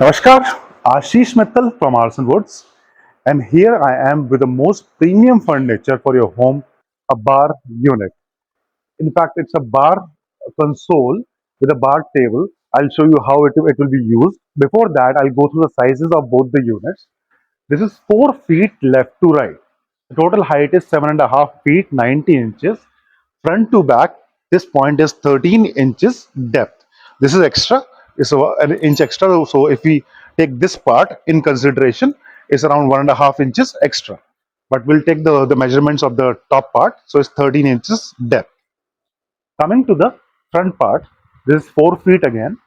Namaskar, Ashish Mittal from Aarsun Woods, and here I am with the most premium furniture for your home, a bar unit. In fact, it's a bar console with a bar table. I'll show you how it will be used. Before that, I'll go through the sizes of both the units. This is 4 feet left to right. The total height is 7.5 feet, 90 inches. Front to back, this point is 13 inches depth. This is extra, it's an inch extra. So if we take this part in consideration, it's around 1.5 inches extra. But we'll take the measurements of the top part, so it's 13 inches depth. Coming to the front part, this is 4 feet again.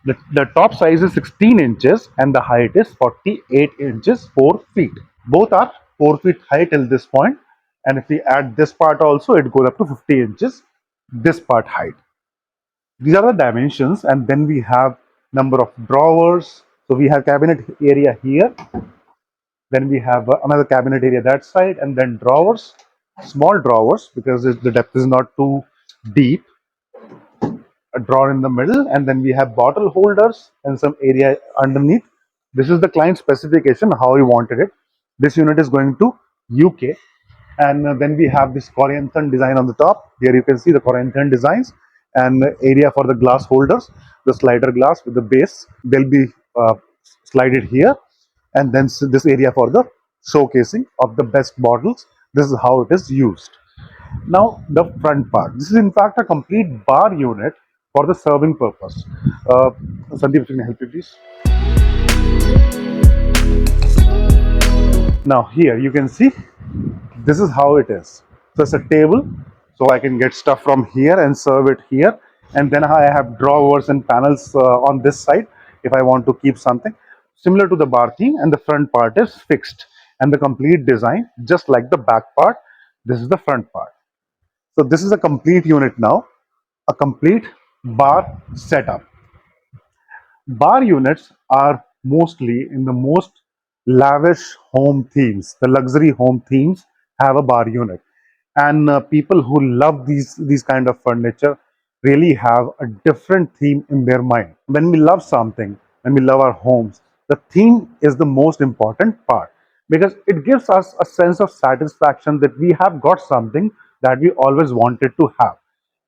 The top size is 16 inches and the height is 48 inches, 4 feet. Both are 4 feet high till this point, and if we add this part also, it goes up to 50 inches, this part height. These are the dimensions, and then we have number of drawers. So we have cabinet area here, then we have another cabinet area that side, and then drawers, small drawers because the depth is not too deep, a drawer in the middle, and then we have bottle holders and some area underneath. This is the client specification, how he wanted it. This unit is going to UK, and then we have this Corinthian design on the top. Here you can see the Corinthian designs and area for the glass holders, the slider glass with the base. They'll be slided here, and then this area for the showcasing of the best bottles. This is how it is used. Now the front part. This is in fact a complete bar unit for the serving purpose. Sandeep, can you help me please? Now here you can see this is how it is. So it's a table, so I can get stuff from here and serve it here, and then I have drawers and panels on this side if I want to keep something similar to the bar theme, and the front part is fixed and the complete design just like the back part. This is the front part. So this is a complete unit now, a complete bar setup. Bar units are mostly in the most lavish home themes. The luxury home themes have a bar unit, and people who love these kind of furniture really have a different theme in their mind. When we love something, when we love our homes, the theme is the most important part because it gives us a sense of satisfaction that we have got something that we always wanted to have.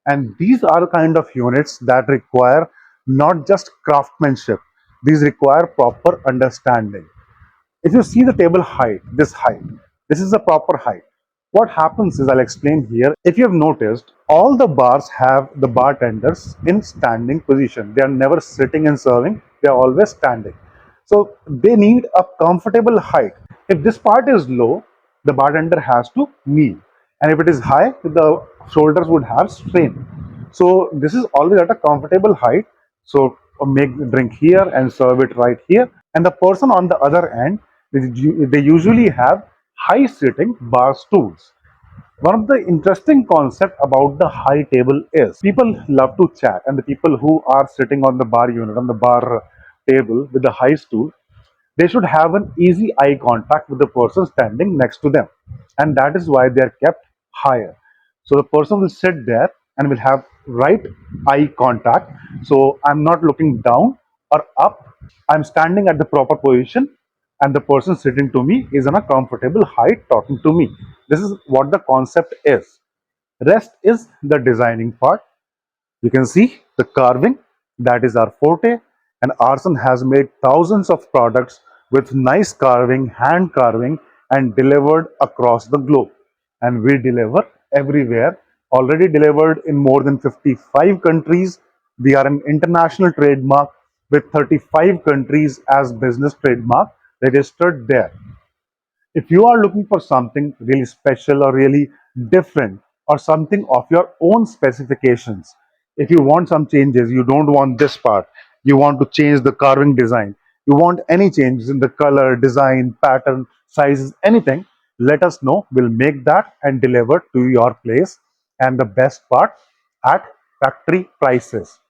And these are the kind of units that require not just craftsmanship, these require proper understanding. If you see the table height, this is the proper height. What happens is, I'll explain here. If you have noticed, all the bars have the bartenders in standing position. They are never sitting and serving, they are always standing. So they need a comfortable height. If this part is low, the bartender has to kneel, and if it is high, the shoulders would have strain. So this is always at a comfortable height. So make the drink here and serve it right here, and the person on the other end, they usually have high sitting bar stools. One of the interesting concept about the high table is people love to chat, and the people who are sitting on the bar unit, on the bar table with the high stool, they should have an easy eye contact with the person standing next to them, and that is why they are kept higher. So the person will sit there and will have right eye contact. So I'm not looking down or up, I'm standing at the proper position, and the person sitting to me is on a comfortable height talking to me. This is what the concept is. Rest is the designing part. You can see the carving, that is our forte, and Aarsun has made thousands of products with nice carving, hand carving, and delivered across the globe. And we deliver everywhere, already delivered in more than 55 countries. We are an international trademark with 35 countries as business trademark registered there. If you are looking for something really special or really different, or something of your own specifications, if you want some changes, you don't want this part, you want to change the carving design, you want any changes in the color, design, pattern, sizes, anything, let us know. We'll make that and deliver to your place, and the best part, at factory prices.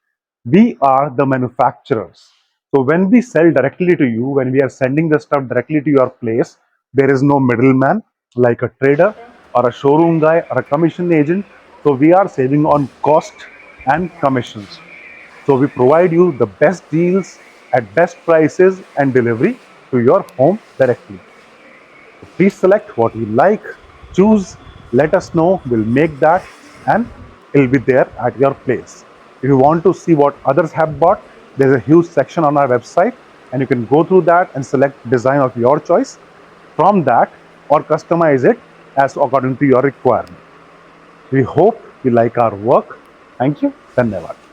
We are the manufacturers. So when we sell directly to you, when we are sending the stuff directly to your place, there is no middleman like a trader or a showroom guy or a commission agent. So we are saving on cost and commissions. So we provide you the best deals, at best prices and delivery to your home directly. So please select what you like, choose, let us know, we'll make that and it'll be there at your place. If you want to see what others have bought, there's a huge section on our website and you can go through that and select design of your choice from that or customize it as according to your requirement. We hope you like our work. Thank you. Dhanyavad.